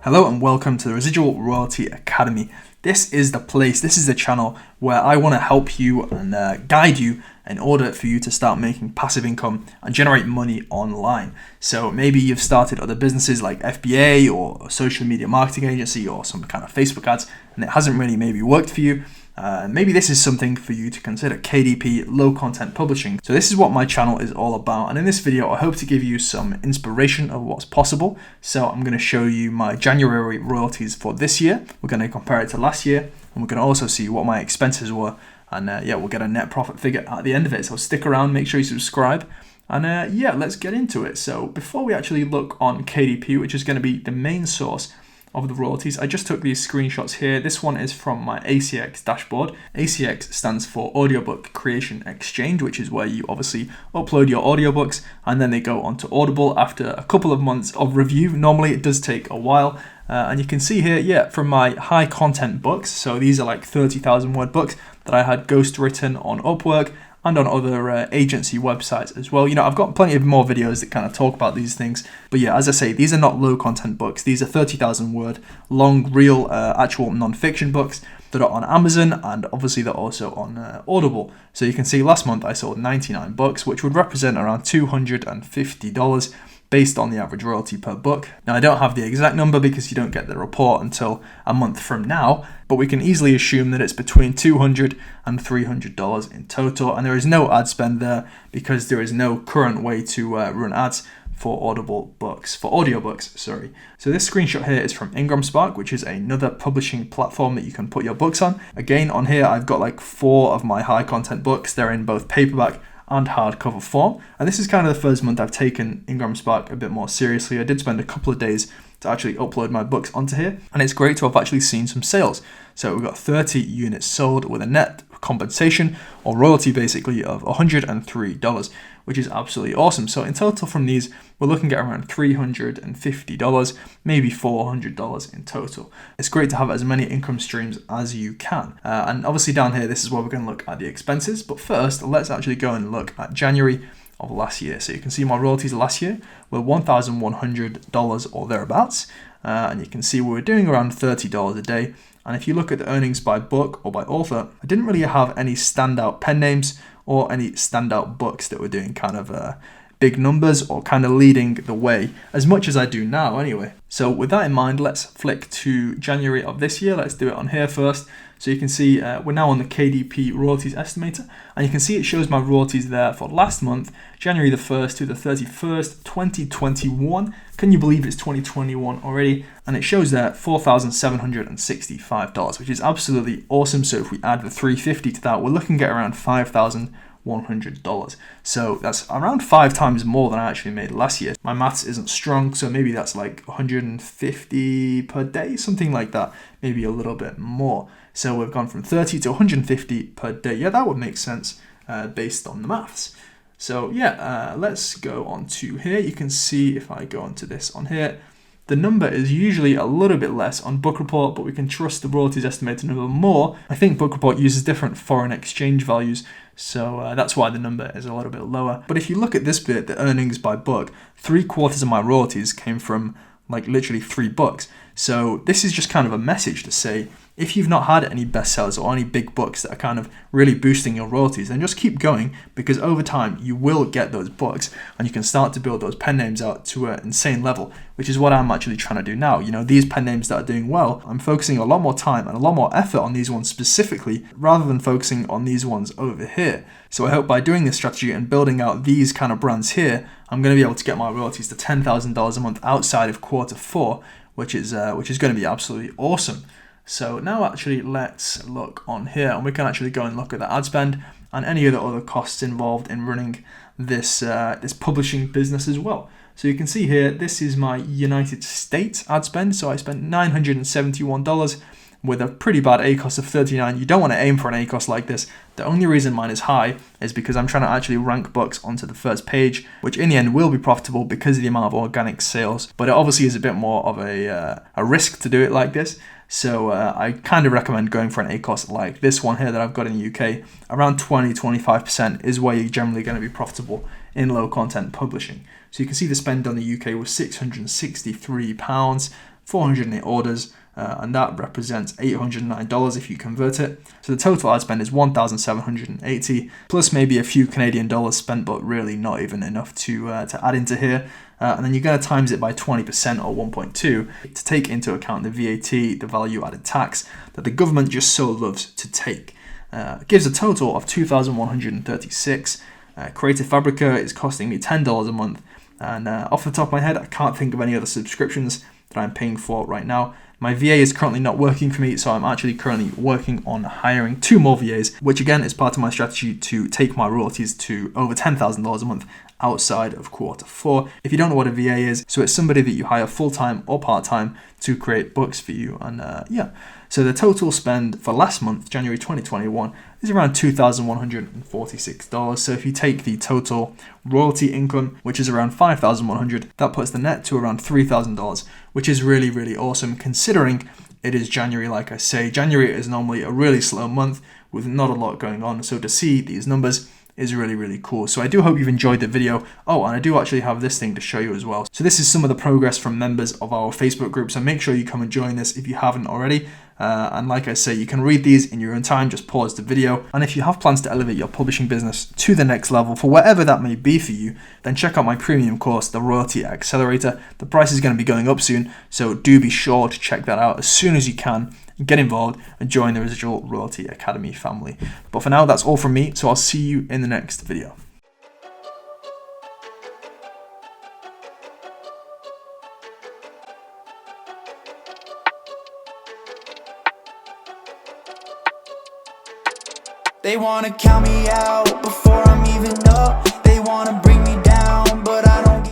Hello and welcome to the Residual Royalty Academy. This is the place, this is the channel where I want to help you and guide you in order for you to start making passive income and generate money online. So maybe you've started other businesses like FBA or a social media marketing agency or some kind of Facebook ads and it hasn't really maybe worked for you. Maybe this is something for you to consider, KDP, low content publishing. So this is what my channel is all about, and in this video I hope to give you some inspiration of what's possible. So I'm going to show you my January royalties for this year. We're going to compare it to last year, and we're going to also see what my expenses were, and we'll get a net profit figure at the end of it. So stick around, make sure you subscribe, and let's get into it. So before we actually look on KDP, which is going to be the main source of the royalties, I just took these screenshots here. This one is from my ACX dashboard. ACX stands for Audiobook Creation Exchange, which is where you obviously upload your audiobooks and then they go onto Audible after a couple of months of review. Normally it does take a while. And you can see here, from my high content books, so these are like 30,000 word books that I had ghost written on Upwork and on other agency websites as well. I've got plenty of more videos that kind of talk about these things. But yeah, as I say, these are not low content books. These are 30,000 word long, real, actual non-fiction books that are on Amazon, and obviously they're also on Audible. So you can see last month I sold 99 books, which would represent around $250 based on the average royalty per book. Now I don't have the exact number because you don't get the report until a month from now, but we can easily assume that it's between $200 and $300 in total, and there is no ad spend there because there is no current way to run ads for audiobooks, sorry. So this screenshot here is from Spark, which is another publishing platform that you can put your books on. Again, on here I've got like 4 of my high content books. They're in both paperback and hardcover form, and this is kind of the first month I've taken Spark a bit more seriously. I did spend a couple of days to actually upload my books onto here, and it's great to have actually seen some sales. So we've got 30 units sold with a net compensation or royalty basically of $103, which is absolutely awesome. So in total from these, we're looking at around $350, maybe $400 in total. It's great to have as many income streams as you can. And obviously down here, this is where we're going to look at the expenses. But first, let's actually go and look at January of last year. So you can see my royalties last year were $1,100 or thereabouts. And you can see we were doing around $30 a day. And if you look at the earnings by book or by author, I didn't really have any standout pen names or any standout books that were doing kind of big numbers or kind of leading the way as much as I do now anyway. So with that in mind, let's flick to January of this year. Let's do it on here first. So you can see we're now on the KDP royalties estimator, and you can see it shows my royalties there for last month, January the 1st to the 31st, 2021. Can you believe it's 2021 already? And it shows there $4,765, which is absolutely awesome. So if we add the $350 to that, we're looking at around $5,100. So that's around 5 times more than I actually made last year. My maths isn't strong, so maybe that's like 150 per day, something like that, maybe a little bit more. So we've gone from 30 to 150 per day. Yeah, that would make sense based on the maths. So let's go on to here. You can see if I go onto this on here, the number is usually a little bit less on Book Report, but we can trust the royalties estimated number more. I think Book Report uses different foreign exchange values, so that's why the number is a little bit lower. But if you look at this bit, the earnings by book, 3/4 of my royalties came from like literally 3 books. So this is just kind of a message to say, if you've not had any bestsellers or any big books that are kind of really boosting your royalties, then just keep going, because over time you will get those books and you can start to build those pen names out to an insane level, which is what I'm actually trying to do now. These pen names that are doing well, I'm focusing a lot more time and a lot more effort on these ones specifically, rather than focusing on these ones over here. So I hope by doing this strategy and building out these kind of brands here, I'm going to be able to get my royalties to $10,000 a month outside of Q4, which is going to be absolutely awesome. So now actually let's look on here, and we can actually go and look at the ad spend and any other costs involved in running this this publishing business as well. So you can see here, this is my United States ad spend. So I spent $971 with a pretty bad ACOS of 39. You don't want to aim for an ACOS like this. The only reason mine is high is because I'm trying to actually rank books onto the first page, which in the end will be profitable because of the amount of organic sales. But it obviously is a bit more of a risk to do it like this. So I kind of recommend going for an ACOS like this one here that I've got in the UK. Around 20-25% is where you're generally going to be profitable in low content publishing. So you can see the spend on the UK was £663. 408 orders, and that represents $809 if you convert it. So the total ad spend is $1,780 plus maybe a few Canadian dollars spent, but really not even enough to add into here. And then you're going to times it by 20% or 1.2 to take into account the VAT, the value added tax that the government just so loves to take. It gives a total of $2,136. Creative Fabrica is costing me $10 a month, and off the top of my head, I can't think of any other subscriptions that I'm paying for right now. My VA is currently not working for me, so I'm actually currently working on hiring 2 more VAs, which again is part of my strategy to take my royalties to over $10,000 a month outside of Q4. If you don't know what a VA is, so it's somebody that you hire full-time or part-time to create books for you. And so the total spend for last month, January 2021, is around $2,146. So if you take the total royalty income, which is around $5,100, that puts the net to around $3,000, which is really, really awesome considering it is January. Like I say, January is normally a really slow month with not a lot going on. So to see these numbers is really, really cool. So I do hope you've enjoyed the video. Oh, and I do actually have this thing to show you as well. So this is some of the progress from members of our Facebook group. So make sure you come and join this if you haven't already. And like I say, you can read these in your own time, just pause the video. And if you have plans to elevate your publishing business to the next level for whatever that may be for you, then check out my premium course, the Royalty Accelerator. The price is going to be going up soon, so do be sure to check that out as soon as you can. Get involved and join the Residual Royalty Academy family. But for now, that's all from me, so I'll see you in the next video. They wanna count me out before I'm even up.